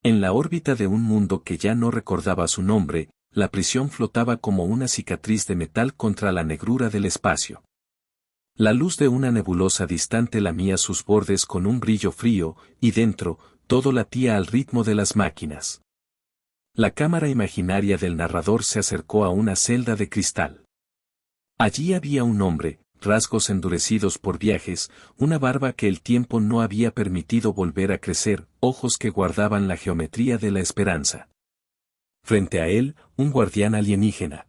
En la órbita de un mundo que ya no recordaba su nombre, la prisión flotaba como una cicatriz de metal contra la negrura del espacio. La luz de una nebulosa distante lamía sus bordes con un brillo frío, y dentro, todo latía al ritmo de las máquinas. La cámara imaginaria del narrador se acercó a una celda de cristal. Allí había un hombre, rasgos endurecidos por viajes, una barba que el tiempo no había permitido volver a crecer, ojos que guardaban la geometría de la esperanza. Frente a él, un guardián alienígena.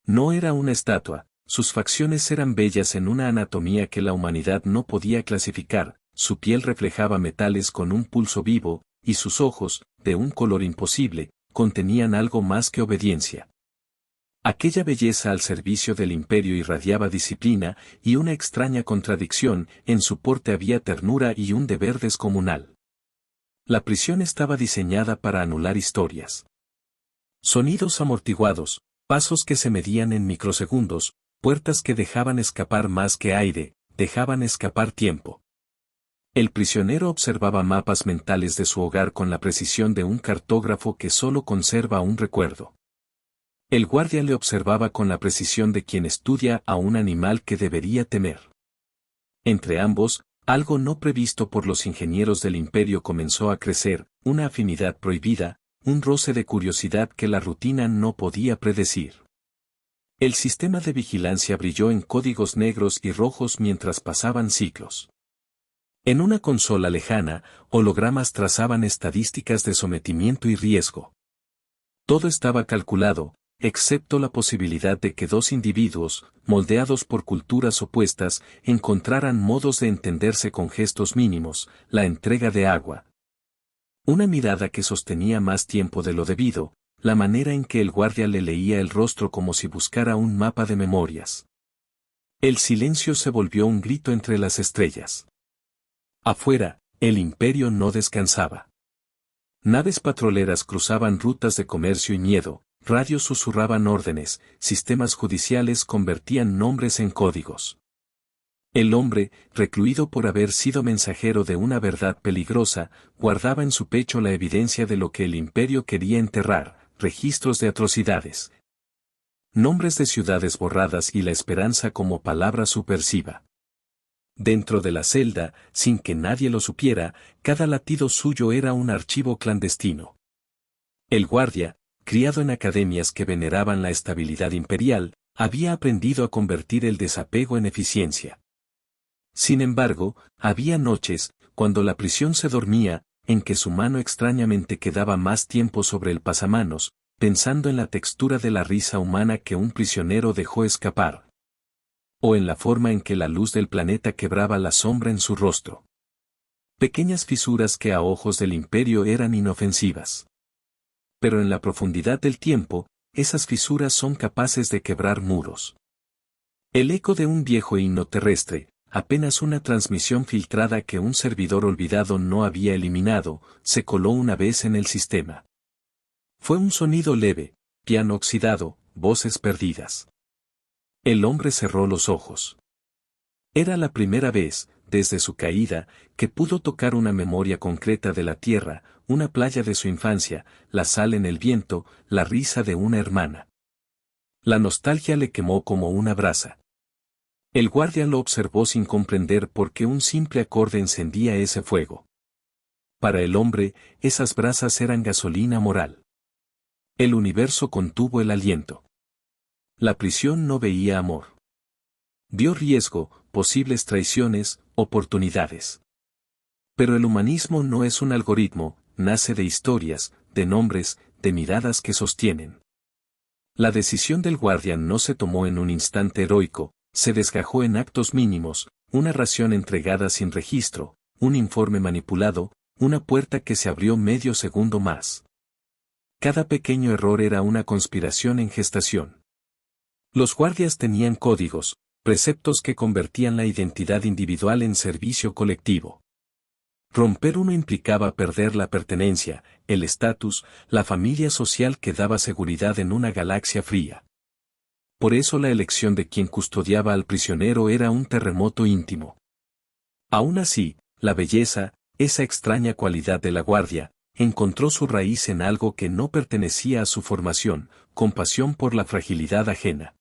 No era una estatua, sus facciones eran bellas en una anatomía que la humanidad no podía clasificar, su piel reflejaba metales con un pulso vivo, y sus ojos, de un color imposible, contenían algo más que obediencia. Aquella belleza al servicio del imperio irradiaba disciplina, y una extraña contradicción, en su porte había ternura y un deber descomunal. La prisión estaba diseñada para anular historias. Sonidos amortiguados, pasos que se medían en microsegundos, puertas que dejaban escapar más que aire, dejaban escapar tiempo. El prisionero observaba mapas mentales de su hogar con la precisión de un cartógrafo que solo conserva un recuerdo. El guardia le observaba con la precisión de quien estudia a un animal que debería temer. Entre ambos, algo no previsto por los ingenieros del imperio comenzó a crecer, una afinidad prohibida, un roce de curiosidad que la rutina no podía predecir. El sistema de vigilancia brilló en códigos negros y rojos mientras pasaban ciclos. En una consola lejana, hologramas trazaban estadísticas de sometimiento y riesgo. Todo estaba calculado, excepto la posibilidad de que dos individuos, moldeados por culturas opuestas, encontraran modos de entenderse con gestos mínimos, la entrega de agua. Una mirada que sostenía más tiempo de lo debido, la manera en que el guardia le leía el rostro como si buscara un mapa de memorias. El silencio se volvió un grito entre las estrellas. Afuera, el imperio no descansaba. Naves patroleras cruzaban rutas de comercio y miedo, radios susurraban órdenes, sistemas judiciales convertían nombres en códigos. El hombre, recluido por haber sido mensajero de una verdad peligrosa, guardaba en su pecho la evidencia de lo que el imperio quería enterrar, registros de atrocidades. Nombres de ciudades borradas y la esperanza como palabra subversiva. Dentro de la celda, sin que nadie lo supiera, cada latido suyo era un archivo clandestino. El guardia, criado en academias que veneraban la estabilidad imperial, había aprendido a convertir el desapego en eficiencia. Sin embargo, había noches, cuando la prisión se dormía, en que su mano extrañamente quedaba más tiempo sobre el pasamanos, pensando en la textura de la risa humana que un prisionero dejó escapar. O en la forma en que la luz del planeta quebraba la sombra en su rostro. Pequeñas fisuras que a ojos del imperio eran inofensivas. Pero en la profundidad del tiempo, esas fisuras son capaces de quebrar muros. El eco de un viejo himno terrestre, apenas una transmisión filtrada que un servidor olvidado no había eliminado, se coló una vez en el sistema. Fue un sonido leve, piano oxidado, voces perdidas. El hombre cerró los ojos. Era la primera vez, desde su caída, que pudo tocar una memoria concreta de la tierra, una playa de su infancia, la sal en el viento, la risa de una hermana. La nostalgia le quemó como una brasa. El guardia lo observó sin comprender por qué un simple acorde encendía ese fuego. Para el hombre, esas brasas eran gasolina moral. El universo contuvo el aliento. La prisión no veía amor. Vio riesgo, posibles traiciones, oportunidades. Pero el humanismo no es un algoritmo, nace de historias, de nombres, de miradas que sostienen. La decisión del guardián no se tomó en un instante heroico, se desgajó en actos mínimos, una ración entregada sin registro, un informe manipulado, una puerta que se abrió medio segundo más. Cada pequeño error era una conspiración en gestación. Los guardias tenían códigos, preceptos que convertían la identidad individual en servicio colectivo. Romper uno implicaba perder la pertenencia, el estatus, la familia social que daba seguridad en una galaxia fría. Por eso la elección de quien custodiaba al prisionero era un terremoto íntimo. Aún así, la belleza, esa extraña cualidad de la guardia, encontró su raíz en algo que no pertenecía a su formación, compasión por la fragilidad ajena.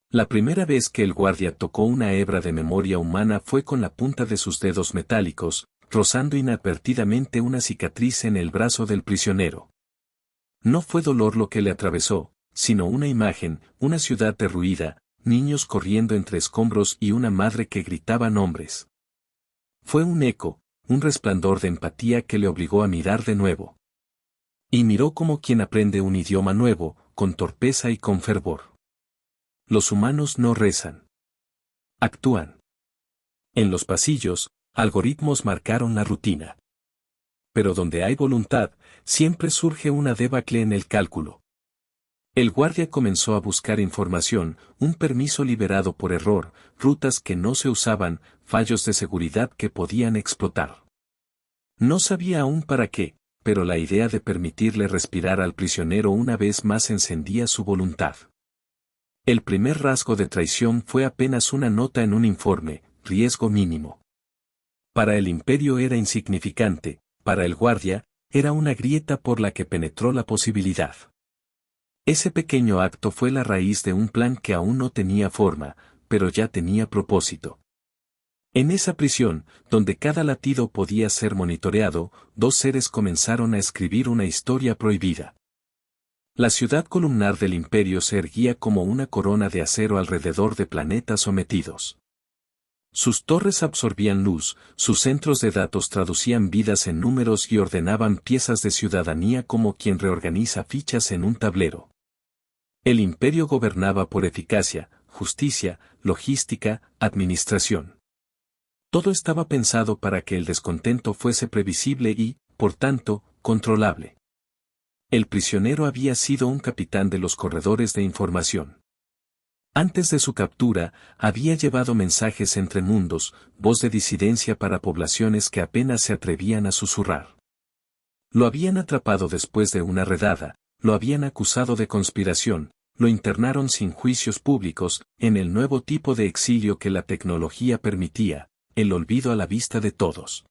La primera vez que el guardia tocó una hebra de memoria humana fue con la punta de sus dedos metálicos, rozando inadvertidamente una cicatriz en el brazo del prisionero. No fue dolor lo que le atravesó, sino una imagen, una ciudad derruida, niños corriendo entre escombros y una madre que gritaba nombres. Fue un eco, un resplandor de empatía que le obligó a mirar de nuevo. Y miró como quien aprende un idioma nuevo, con torpeza y con fervor. Los humanos no rezan. Actúan. En los pasillos, algoritmos marcaron la rutina. Pero donde hay voluntad, siempre surge una debacle en el cálculo. El guardia comenzó a buscar información, un permiso liberado por error, rutas que no se usaban, fallos de seguridad que podían explotar. No sabía aún para qué, pero la idea de permitirle respirar al prisionero una vez más encendía su voluntad. El primer rasgo de traición fue apenas una nota en un informe, riesgo mínimo. Para el imperio era insignificante, para el guardia, era una grieta por la que penetró la posibilidad. Ese pequeño acto fue la raíz de un plan que aún no tenía forma, pero ya tenía propósito. En esa prisión, donde cada latido podía ser monitoreado, dos seres comenzaron a escribir una historia prohibida. La ciudad columnar del imperio se erguía como una corona de acero alrededor de planetas sometidos. Sus torres absorbían luz, sus centros de datos traducían vidas en números y ordenaban piezas de ciudadanía como quien reorganiza fichas en un tablero. El imperio gobernaba por eficacia, justicia, logística, administración. Todo estaba pensado para que el descontento fuese previsible y, por tanto, controlable. El prisionero había sido un capitán de los corredores de información. Antes de su captura, había llevado mensajes entre mundos, voz de disidencia para poblaciones que apenas se atrevían a susurrar. Lo habían atrapado después de una redada, lo habían acusado de conspiración, lo internaron sin juicios públicos, en el nuevo tipo de exilio que la tecnología permitía, el olvido a la vista de todos.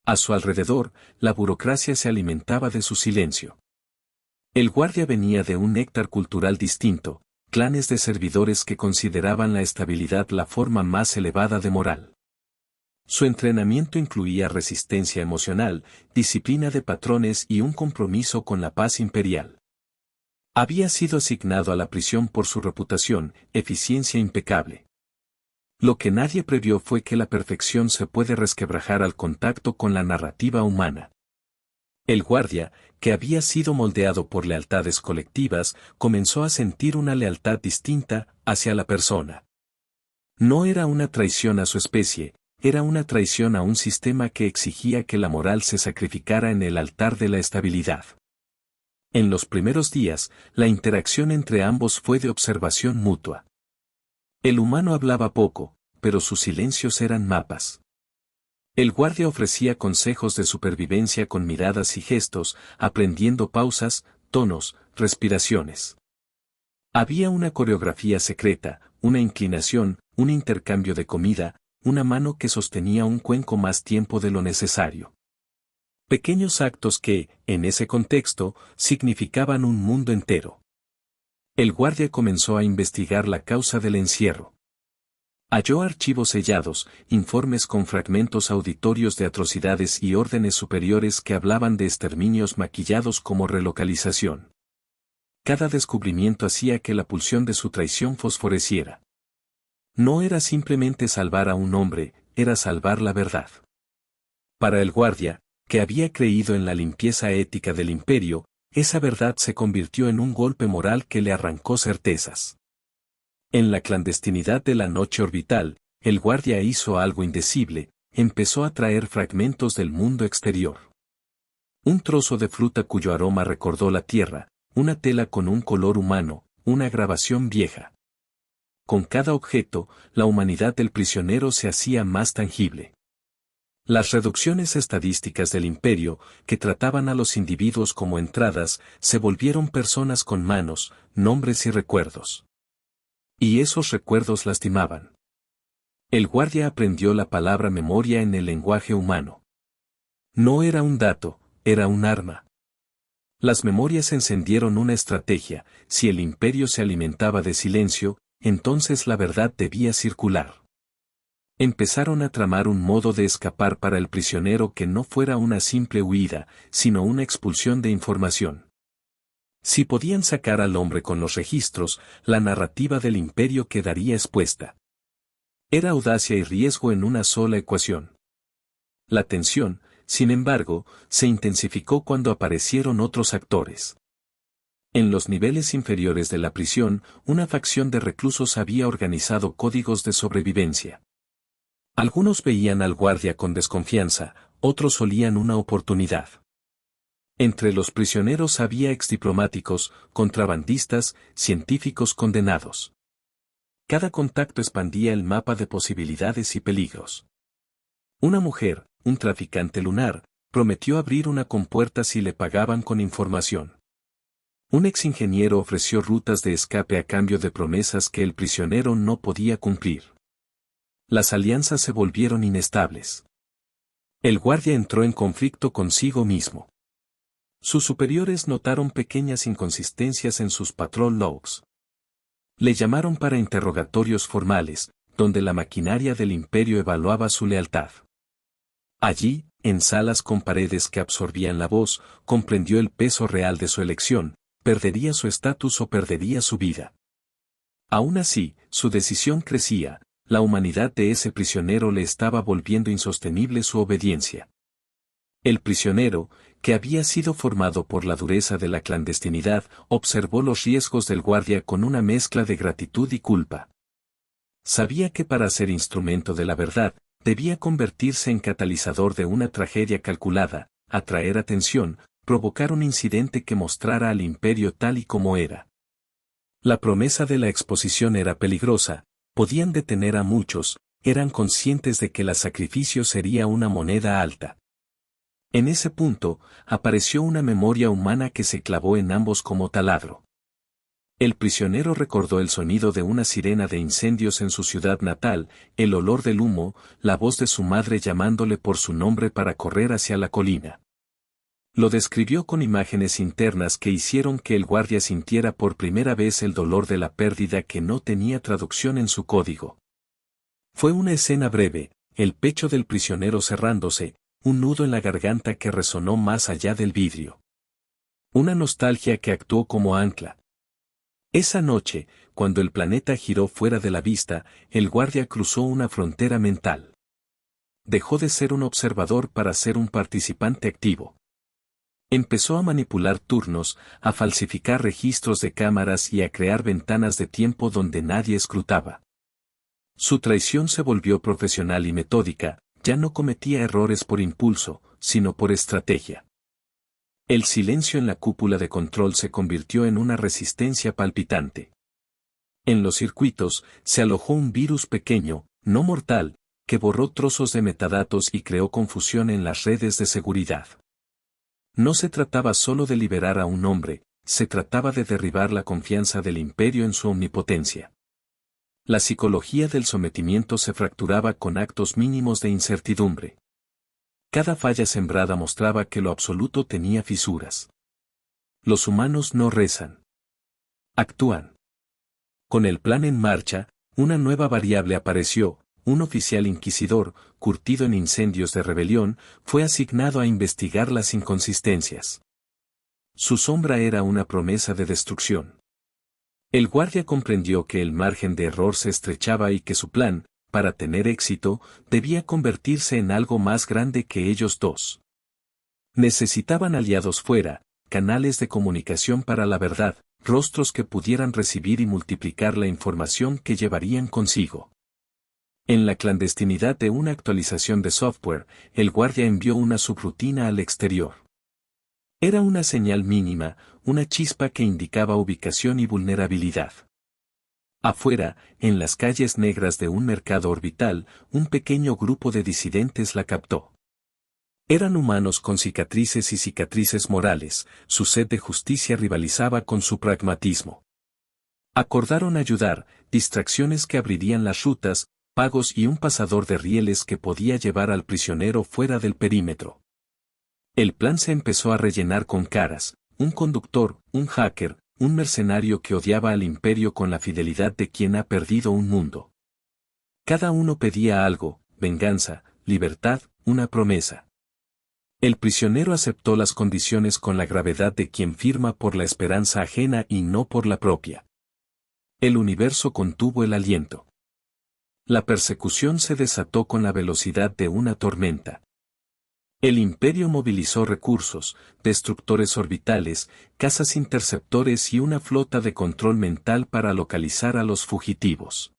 A su alrededor, la burocracia se alimentaba de su silencio. El guardia venía de un néctar cultural distinto, clanes de servidores que consideraban la estabilidad la forma más elevada de moral. Su entrenamiento incluía resistencia emocional, disciplina de patrones y un compromiso con la paz imperial. Había sido asignado a la prisión por su reputación, eficiencia impecable. Lo que nadie previó fue que la perfección se puede resquebrajar al contacto con la narrativa humana. El guardia, que había sido moldeado por lealtades colectivas, comenzó a sentir una lealtad distinta hacia la persona. No era una traición a su especie, era una traición a un sistema que exigía que la moral se sacrificara en el altar de la estabilidad. En los primeros días, la interacción entre ambos fue de observación mutua. El humano hablaba poco, pero sus silencios eran mapas. El guardia ofrecía consejos de supervivencia con miradas y gestos, aprendiendo pausas, tonos, respiraciones. Había una coreografía secreta, una inclinación, un intercambio de comida, una mano que sostenía un cuenco más tiempo de lo necesario. Pequeños actos que, en ese contexto, significaban un mundo entero. El guardia comenzó a investigar la causa del encierro. Halló archivos sellados, informes con fragmentos auditorios de atrocidades y órdenes superiores que hablaban de exterminios maquillados como relocalización. Cada descubrimiento hacía que la pulsión de su traición fosforeciera. No era simplemente salvar a un hombre, era salvar la verdad. Para el guardia, que había creído en la limpieza ética del imperio, esa verdad se convirtió en un golpe moral que le arrancó certezas. En la clandestinidad de la noche orbital, el guardia hizo algo indecible, empezó a traer fragmentos del mundo exterior. Un trozo de fruta cuyo aroma recordó la tierra, una tela con un color humano, una grabación vieja. Con cada objeto, la humanidad del prisionero se hacía más tangible. Las reducciones estadísticas del imperio, que trataban a los individuos como entradas, se volvieron personas con manos, nombres y recuerdos. Y esos recuerdos lastimaban. El guardia aprendió la palabra memoria en el lenguaje humano. No era un dato, era un arma. Las memorias encendieron una estrategia: si el imperio se alimentaba de silencio, entonces la verdad debía circular. Empezaron a tramar un modo de escapar para el prisionero que no fuera una simple huida, sino una expulsión de información. Si podían sacar al hombre con los registros, la narrativa del imperio quedaría expuesta. Era audacia y riesgo en una sola ecuación. La tensión, sin embargo, se intensificó cuando aparecieron otros actores. En los niveles inferiores de la prisión, una facción de reclusos había organizado códigos de sobrevivencia. Algunos veían al guardia con desconfianza, otros olían una oportunidad. Entre los prisioneros había exdiplomáticos, contrabandistas, científicos condenados. Cada contacto expandía el mapa de posibilidades y peligros. Una mujer, un traficante lunar, prometió abrir una compuerta si le pagaban con información. Un exingeniero ofreció rutas de escape a cambio de promesas que el prisionero no podía cumplir. Las alianzas se volvieron inestables. El guardia entró en conflicto consigo mismo. Sus superiores notaron pequeñas inconsistencias en sus patrol logs. Le llamaron para interrogatorios formales, donde la maquinaria del imperio evaluaba su lealtad. Allí, en salas con paredes que absorbían la voz, comprendió el peso real de su elección: perdería su estatus o perdería su vida. Aún así, su decisión crecía: la humanidad de ese prisionero le estaba volviendo insostenible su obediencia. El prisionero, que había sido formado por la dureza de la clandestinidad, observó los riesgos del guardia con una mezcla de gratitud y culpa. Sabía que para ser instrumento de la verdad, debía convertirse en catalizador de una tragedia calculada, atraer atención, provocar un incidente que mostrara al imperio tal y como era. La promesa de la exposición era peligrosa, podían detener a muchos, eran conscientes de que el sacrificio sería una moneda alta. En ese punto, apareció una memoria humana que se clavó en ambos como taladro. El prisionero recordó el sonido de una sirena de incendios en su ciudad natal, el olor del humo, la voz de su madre llamándole por su nombre para correr hacia la colina. Lo describió con imágenes internas que hicieron que el guardia sintiera por primera vez el dolor de la pérdida que no tenía traducción en su código. Fue una escena breve, el pecho del prisionero cerrándose, un nudo en la garganta que resonó más allá del vidrio. Una nostalgia que actuó como ancla. Esa noche, cuando el planeta giró fuera de la vista, el guardia cruzó una frontera mental. Dejó de ser un observador para ser un participante activo. Empezó a manipular turnos, a falsificar registros de cámaras y a crear ventanas de tiempo donde nadie escrutaba. Su traición se volvió profesional y metódica, ya no cometía errores por impulso, sino por estrategia. El silencio en la cúpula de control se convirtió en una resistencia palpitante. En los circuitos, se alojó un virus pequeño, no mortal, que borró trozos de metadatos y creó confusión en las redes de seguridad. No se trataba solo de liberar a un hombre, se trataba de derribar la confianza del imperio en su omnipotencia. La psicología del sometimiento se fracturaba con actos mínimos de incertidumbre. Cada falla sembrada mostraba que lo absoluto tenía fisuras. Los humanos no rezan. Actúan. Con el plan en marcha, una nueva variable apareció: un oficial inquisidor, curtido en incendios de rebelión, fue asignado a investigar las inconsistencias. Su sombra era una promesa de destrucción. El guardia comprendió que el margen de error se estrechaba y que su plan, para tener éxito, debía convertirse en algo más grande que ellos dos. Necesitaban aliados fuera, canales de comunicación para la verdad, rostros que pudieran recibir y multiplicar la información que llevarían consigo. En la clandestinidad de una actualización de software, el guardia envió una subrutina al exterior. Era una señal mínima, una chispa que indicaba ubicación y vulnerabilidad. Afuera, en las calles negras de un mercado orbital, un pequeño grupo de disidentes la captó. Eran humanos con cicatrices y cicatrices morales, su sed de justicia rivalizaba con su pragmatismo. Acordaron ayudar, distracciones que abrirían las rutas, pagos y un pasador de rieles que podía llevar al prisionero fuera del perímetro. El plan se empezó a rellenar con caras: un conductor, un hacker, un mercenario que odiaba al imperio con la fidelidad de quien ha perdido un mundo. Cada uno pedía algo: venganza, libertad, una promesa. El prisionero aceptó las condiciones con la gravedad de quien firma por la esperanza ajena y no por la propia. El universo contuvo el aliento. La persecución se desató con la velocidad de una tormenta. El imperio movilizó recursos: destructores orbitales, cazas interceptores y una flota de control mental para localizar a los fugitivos.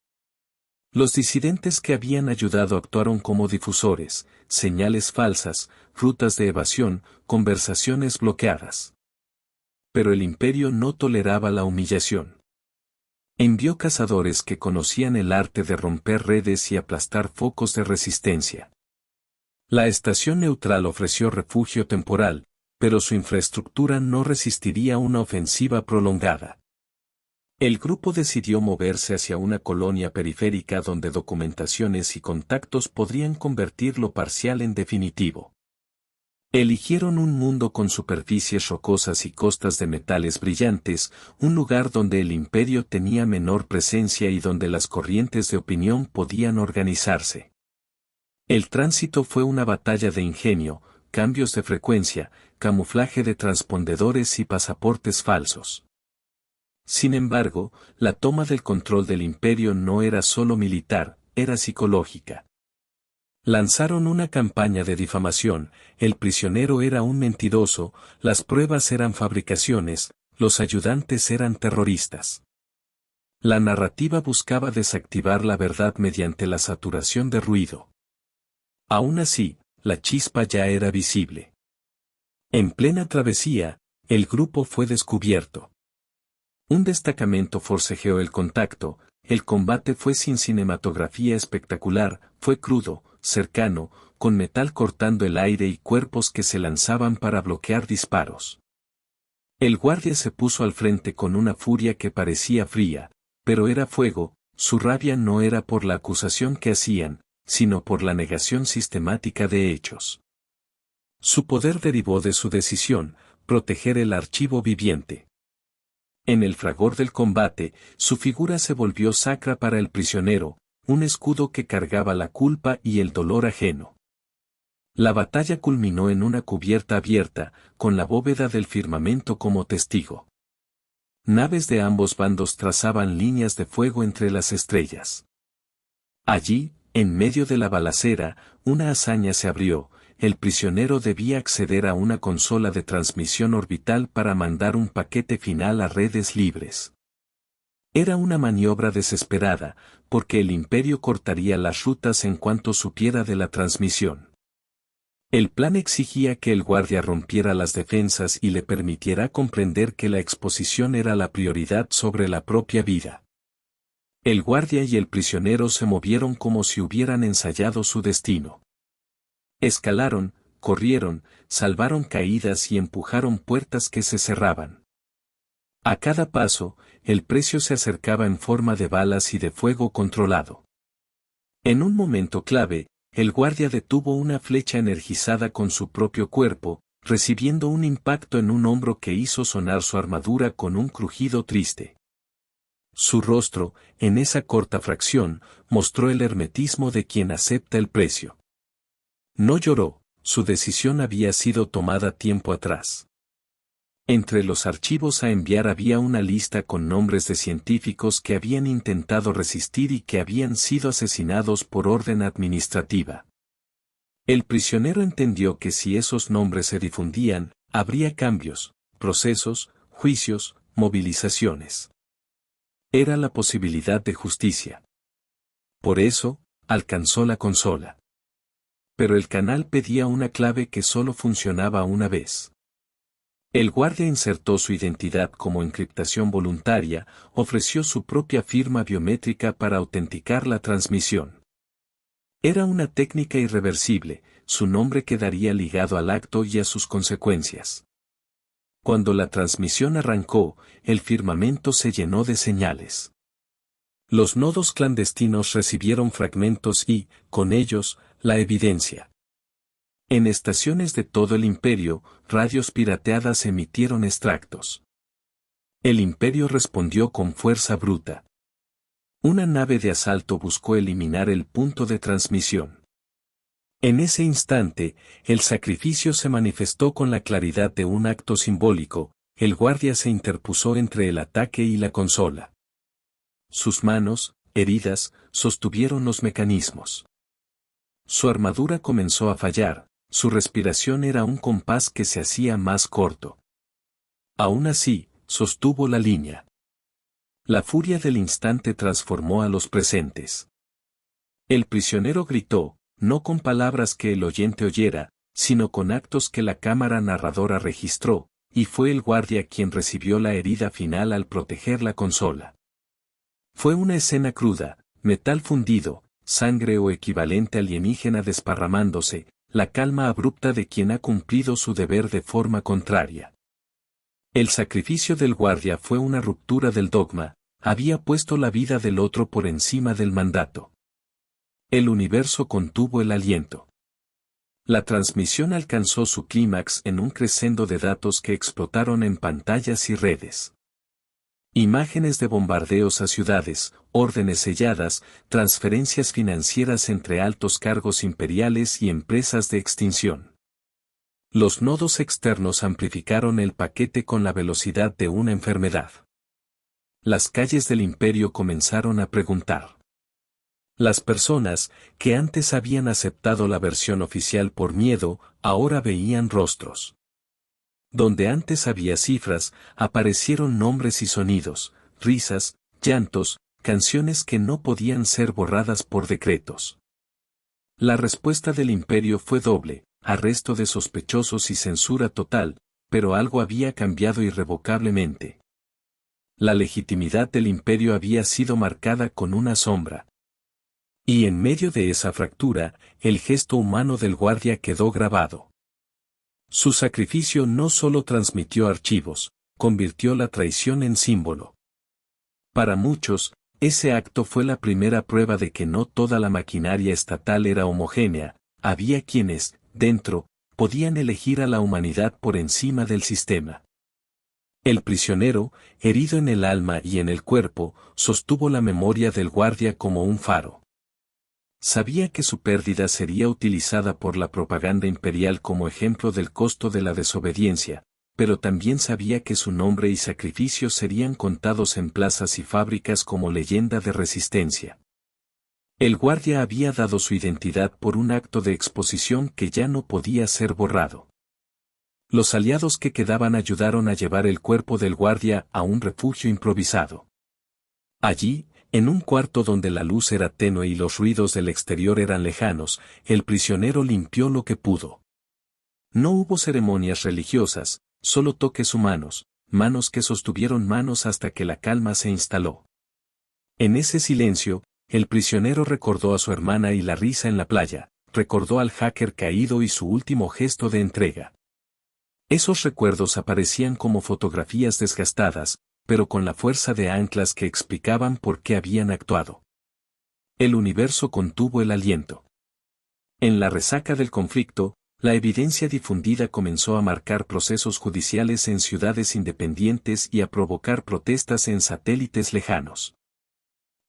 Los disidentes que habían ayudado actuaron como difusores: señales falsas, rutas de evasión, conversaciones bloqueadas. Pero el imperio no toleraba la humillación. Envió cazadores que conocían el arte de romper redes y aplastar focos de resistencia. La estación neutral ofreció refugio temporal, pero su infraestructura no resistiría una ofensiva prolongada. El grupo decidió moverse hacia una colonia periférica donde documentaciones y contactos podrían convertir lo parcial en definitivo. Eligieron un mundo con superficies rocosas y costas de metales brillantes, un lugar donde el imperio tenía menor presencia y donde las corrientes de opinión podían organizarse. El tránsito fue una batalla de ingenio: cambios de frecuencia, camuflaje de transpondedores y pasaportes falsos. Sin embargo, la toma del control del imperio no era solo militar, era psicológica. Lanzaron una campaña de difamación: el prisionero era un mentiroso, las pruebas eran fabricaciones, los ayudantes eran terroristas. La narrativa buscaba desactivar la verdad mediante la saturación de ruido. Aún así, la chispa ya era visible. En plena travesía, el grupo fue descubierto. Un destacamento forcejeó el contacto. El combate fue sin cinematografía espectacular, fue crudo, cercano, con metal cortando el aire y cuerpos que se lanzaban para bloquear disparos. El guardia se puso al frente con una furia que parecía fría, pero era fuego. Su rabia no era por la acusación que hacían, sino por la negación sistemática de hechos. Su poder derivó de su decisión: proteger el archivo viviente. En el fragor del combate, su figura se volvió sacra para el prisionero, un escudo que cargaba la culpa y el dolor ajeno. La batalla culminó en una cubierta abierta, con la bóveda del firmamento como testigo. Naves de ambos bandos trazaban líneas de fuego entre las estrellas. Allí, en medio de la balacera, una hazaña se abrió: el prisionero debía acceder a una consola de transmisión orbital para mandar un paquete final a redes libres. Era una maniobra desesperada, porque el imperio cortaría las rutas en cuanto supiera de la transmisión. El plan exigía que el guardia rompiera las defensas y le permitiera comprender que la exposición era la prioridad sobre la propia vida. El guardia y el prisionero se movieron como si hubieran ensayado su destino. Escalaron, corrieron, salvaron caídas y empujaron puertas que se cerraban. A cada paso, el precio se acercaba en forma de balas y de fuego controlado. En un momento clave, el guardia detuvo una flecha energizada con su propio cuerpo, recibiendo un impacto en un hombro que hizo sonar su armadura con un crujido triste. Su rostro, en esa corta fracción, mostró el hermetismo de quien acepta el precio. No lloró: su decisión había sido tomada tiempo atrás. Entre los archivos a enviar había una lista con nombres de científicos que habían intentado resistir y que habían sido asesinados por orden administrativa. El prisionero entendió que si esos nombres se difundían, habría cambios, procesos, juicios, movilizaciones. Era la posibilidad de justicia. Por eso, alcanzó la consola. Pero el canal pedía una clave que solo funcionaba una vez. El guardia insertó su identidad como encriptación voluntaria, ofreció su propia firma biométrica para autenticar la transmisión. Era una técnica irreversible: su nombre quedaría ligado al acto y a sus consecuencias. Cuando la transmisión arrancó, el firmamento se llenó de señales. Los nodos clandestinos recibieron fragmentos y, con ellos, la evidencia. En estaciones de todo el imperio, radios pirateadas emitieron extractos. El imperio respondió con fuerza bruta. Una nave de asalto buscó eliminar el punto de transmisión. En ese instante, el sacrificio se manifestó con la claridad de un acto simbólico, el guardia se interpuso entre el ataque y la consola. Sus manos, heridas, sostuvieron los mecanismos. Su armadura comenzó a fallar, su respiración era un compás que se hacía más corto. Aún así, sostuvo la línea. La furia del instante transformó a los presentes. El prisionero gritó, no con palabras que el oyente oyera, sino con actos que la cámara narradora registró, y fue el guardia quien recibió la herida final al proteger la consola. Fue una escena cruda, metal fundido, sangre o equivalente alienígena desparramándose, la calma abrupta de quien ha cumplido su deber de forma contraria. El sacrificio del guardia fue una ruptura del dogma, había puesto la vida del otro por encima del mandato. El universo contuvo el aliento. La transmisión alcanzó su clímax en un crescendo de datos que explotaron en pantallas y redes. Imágenes de bombardeos a ciudades, órdenes selladas, transferencias financieras entre altos cargos imperiales y empresas de extinción. Los nodos externos amplificaron el paquete con la velocidad de una enfermedad. Las calles del imperio comenzaron a preguntar. Las personas, que antes habían aceptado la versión oficial por miedo, ahora veían rostros. Donde antes había cifras, aparecieron nombres y sonidos, risas, llantos, canciones que no podían ser borradas por decretos. La respuesta del imperio fue doble, arresto de sospechosos y censura total, pero algo había cambiado irrevocablemente. La legitimidad del imperio había sido marcada con una sombra. Y en medio de esa fractura, el gesto humano del guardia quedó grabado. Su sacrificio no solo transmitió archivos, convirtió la traición en símbolo. Para muchos, ese acto fue la primera prueba de que no toda la maquinaria estatal era homogénea, había quienes, dentro, podían elegir a la humanidad por encima del sistema. El prisionero, herido en el alma y en el cuerpo, sostuvo la memoria del guardia como un faro. Sabía que su pérdida sería utilizada por la propaganda imperial como ejemplo del costo de la desobediencia, pero también sabía que su nombre y sacrificio serían contados en plazas y fábricas como leyenda de resistencia. El guardia había dado su identidad por un acto de exposición que ya no podía ser borrado. Los aliados que quedaban ayudaron a llevar el cuerpo del guardia a un refugio improvisado. Allí, en un cuarto donde la luz era tenue y los ruidos del exterior eran lejanos, el prisionero limpió lo que pudo. No hubo ceremonias religiosas, solo toques humanos, manos que sostuvieron manos hasta que la calma se instaló. En ese silencio, el prisionero recordó a su hermana y la risa en la playa, recordó al hacker caído y su último gesto de entrega. Esos recuerdos aparecían como fotografías desgastadas, pero con la fuerza de anclas que explicaban por qué habían actuado. El universo contuvo el aliento. En la resaca del conflicto, la evidencia difundida comenzó a marcar procesos judiciales en ciudades independientes y a provocar protestas en satélites lejanos.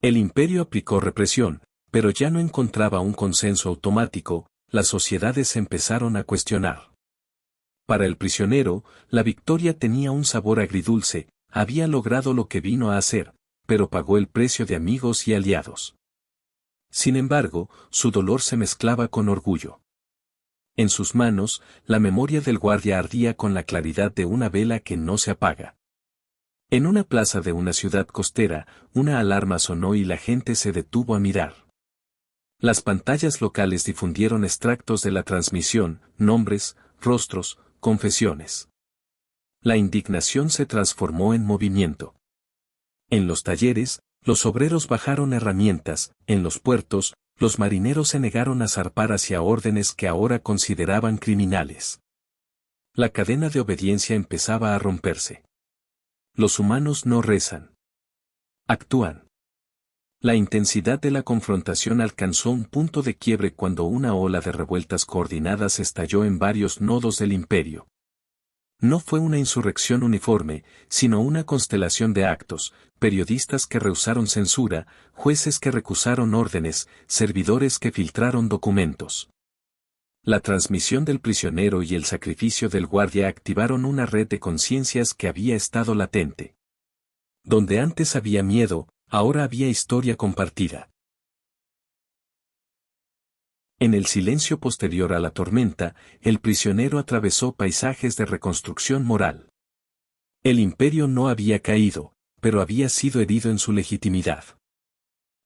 El imperio aplicó represión, pero ya no encontraba un consenso automático, las sociedades empezaron a cuestionar. Para el prisionero, la victoria tenía un sabor agridulce, había logrado lo que vino a hacer, pero pagó el precio de amigos y aliados. Sin embargo, su dolor se mezclaba con orgullo. En sus manos, la memoria del guardia ardía con la claridad de una vela que no se apaga. En una plaza de una ciudad costera, una alarma sonó y la gente se detuvo a mirar. Las pantallas locales difundieron extractos de la transmisión, nombres, rostros, confesiones. La indignación se transformó en movimiento. En los talleres, los obreros bajaron herramientas, en los puertos, los marineros se negaron a zarpar hacia órdenes que ahora consideraban criminales. La cadena de obediencia empezaba a romperse. Los humanos no rezan. Actúan. La intensidad de la confrontación alcanzó un punto de quiebre cuando una ola de revueltas coordinadas estalló en varios nodos del imperio. No fue una insurrección uniforme, sino una constelación de actos, periodistas que rehusaron censura, jueces que recusaron órdenes, servidores que filtraron documentos. La transmisión del prisionero y el sacrificio del guardia activaron una red de conciencias que había estado latente. Donde antes había miedo, ahora había historia compartida. En el silencio posterior a la tormenta, el prisionero atravesó paisajes de reconstrucción moral. El imperio no había caído, pero había sido herido en su legitimidad.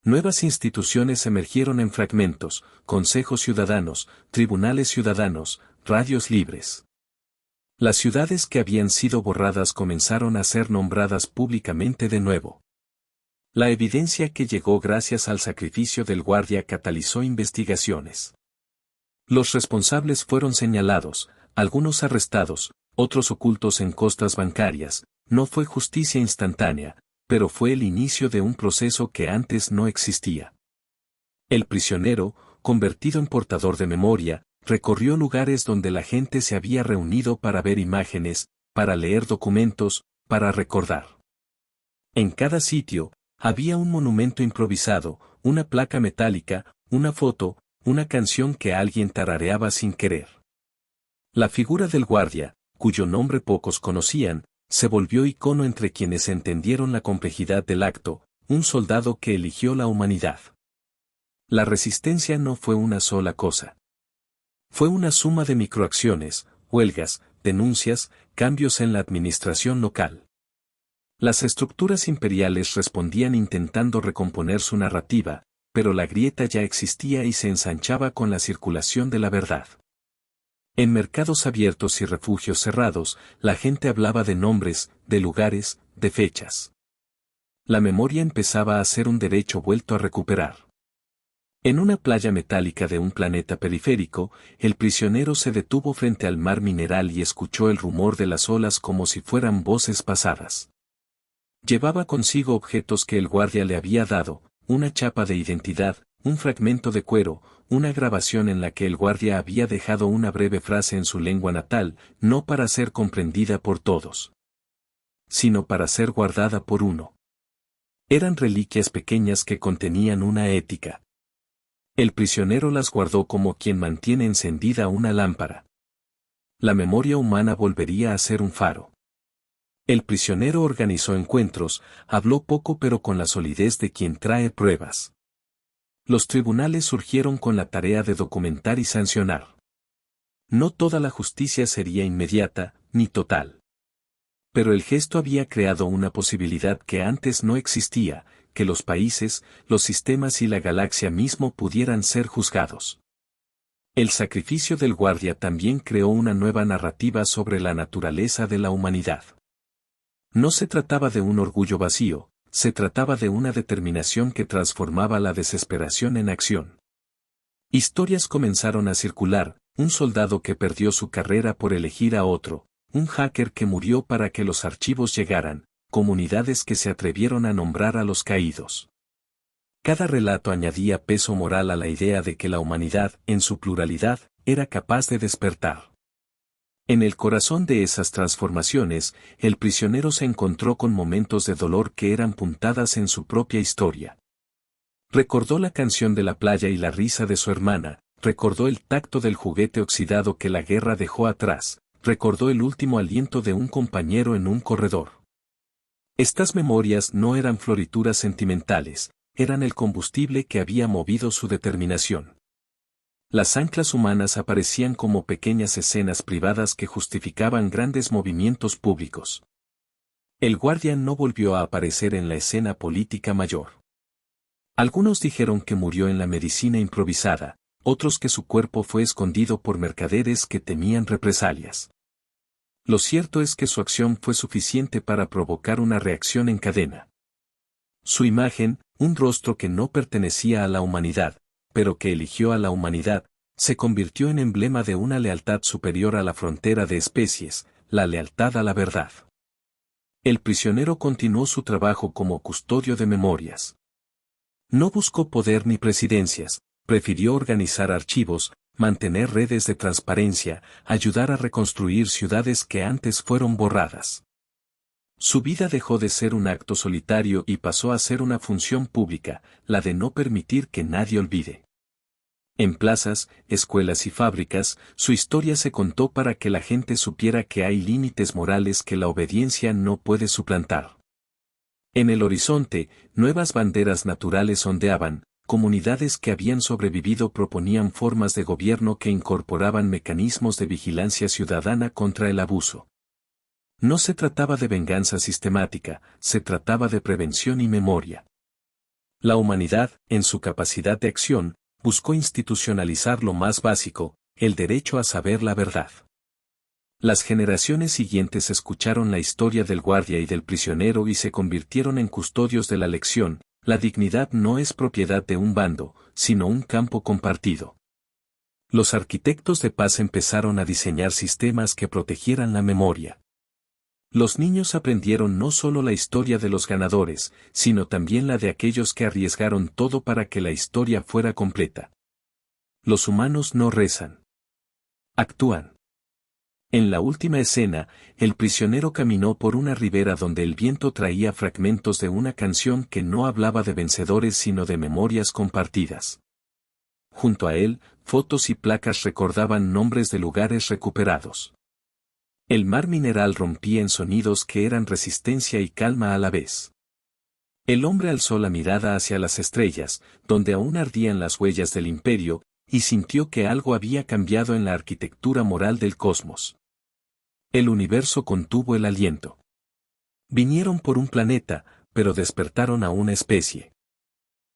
Nuevas instituciones emergieron en fragmentos, consejos ciudadanos, tribunales ciudadanos, radios libres. Las ciudades que habían sido borradas comenzaron a ser nombradas públicamente de nuevo. La evidencia que llegó gracias al sacrificio del guardia catalizó investigaciones. Los responsables fueron señalados, algunos arrestados, otros ocultos en costas bancarias. No fue justicia instantánea, pero fue el inicio de un proceso que antes no existía. El prisionero, convertido en portador de memoria, recorrió lugares donde la gente se había reunido para ver imágenes, para leer documentos, para recordar. En cada sitio, había un monumento improvisado, una placa metálica, una foto, una canción que alguien tarareaba sin querer. La figura del guardia, cuyo nombre pocos conocían, se volvió icono entre quienes entendieron la complejidad del acto, un soldado que eligió la humanidad. La resistencia no fue una sola cosa. Fue una suma de microacciones, huelgas, denuncias, cambios en la administración local. Las estructuras imperiales respondían intentando recomponer su narrativa, pero la grieta ya existía y se ensanchaba con la circulación de la verdad. En mercados abiertos y refugios cerrados, la gente hablaba de nombres, de lugares, de fechas. La memoria empezaba a ser un derecho vuelto a recuperar. En una playa metálica de un planeta periférico, el prisionero se detuvo frente al mar mineral y escuchó el rumor de las olas como si fueran voces pasadas. Llevaba consigo objetos que el guardia le había dado, una chapa de identidad, un fragmento de cuero, una grabación en la que el guardia había dejado una breve frase en su lengua natal, no para ser comprendida por todos, sino para ser guardada por uno. Eran reliquias pequeñas que contenían una ética. El prisionero las guardó como quien mantiene encendida una lámpara. La memoria humana volvería a ser un faro. El prisionero organizó encuentros, habló poco pero con la solidez de quien trae pruebas. Los tribunales surgieron con la tarea de documentar y sancionar. No toda la justicia sería inmediata, ni total. Pero el gesto había creado una posibilidad que antes no existía, que los países, los sistemas y la galaxia mismo pudieran ser juzgados. El sacrificio del guardia también creó una nueva narrativa sobre la naturaleza de la humanidad. No se trataba de un orgullo vacío, se trataba de una determinación que transformaba la desesperación en acción. Historias comenzaron a circular, un soldado que perdió su carrera por elegir a otro, un hacker que murió para que los archivos llegaran, comunidades que se atrevieron a nombrar a los caídos. Cada relato añadía peso moral a la idea de que la humanidad, en su pluralidad, era capaz de despertar. En el corazón de esas transformaciones, el prisionero se encontró con momentos de dolor que eran puntadas en su propia historia. Recordó la canción de la playa y la risa de su hermana, recordó el tacto del juguete oxidado que la guerra dejó atrás, recordó el último aliento de un compañero en un corredor. Estas memorias no eran florituras sentimentales, eran el combustible que había movido su determinación. Las anclas humanas aparecían como pequeñas escenas privadas que justificaban grandes movimientos públicos. El guardia no volvió a aparecer en la escena política mayor. Algunos dijeron que murió en la medicina improvisada, otros que su cuerpo fue escondido por mercaderes que temían represalias. Lo cierto es que su acción fue suficiente para provocar una reacción en cadena. Su imagen, un rostro que no pertenecía a la humanidad, pero que eligió a la humanidad, se convirtió en emblema de una lealtad superior a la frontera de especies, la lealtad a la verdad. El prisionero continuó su trabajo como custodio de memorias. No buscó poder ni presidencias, prefirió organizar archivos, mantener redes de transparencia, ayudar a reconstruir ciudades que antes fueron borradas. Su vida dejó de ser un acto solitario y pasó a ser una función pública, la de no permitir que nadie olvide. En plazas, escuelas y fábricas, su historia se contó para que la gente supiera que hay límites morales que la obediencia no puede suplantar. En el horizonte, nuevas banderas naturales ondeaban, comunidades que habían sobrevivido proponían formas de gobierno que incorporaban mecanismos de vigilancia ciudadana contra el abuso. No se trataba de venganza sistemática, se trataba de prevención y memoria. La humanidad, en su capacidad de acción, buscó institucionalizar lo más básico, el derecho a saber la verdad. Las generaciones siguientes escucharon la historia del guardia y del prisionero y se convirtieron en custodios de la lección: la dignidad no es propiedad de un bando, sino un campo compartido. Los arquitectos de paz empezaron a diseñar sistemas que protegieran la memoria. Los niños aprendieron no solo la historia de los ganadores, sino también la de aquellos que arriesgaron todo para que la historia fuera completa. Los humanos no rezan. Actúan. En la última escena, el prisionero caminó por una ribera donde el viento traía fragmentos de una canción que no hablaba de vencedores sino de memorias compartidas. Junto a él, fotos y placas recordaban nombres de lugares recuperados. El mar mineral rompía en sonidos que eran resistencia y calma a la vez. El hombre alzó la mirada hacia las estrellas, donde aún ardían las huellas del imperio, y sintió que algo había cambiado en la arquitectura moral del cosmos. El universo contuvo el aliento. Vinieron por un planeta, pero despertaron a una especie.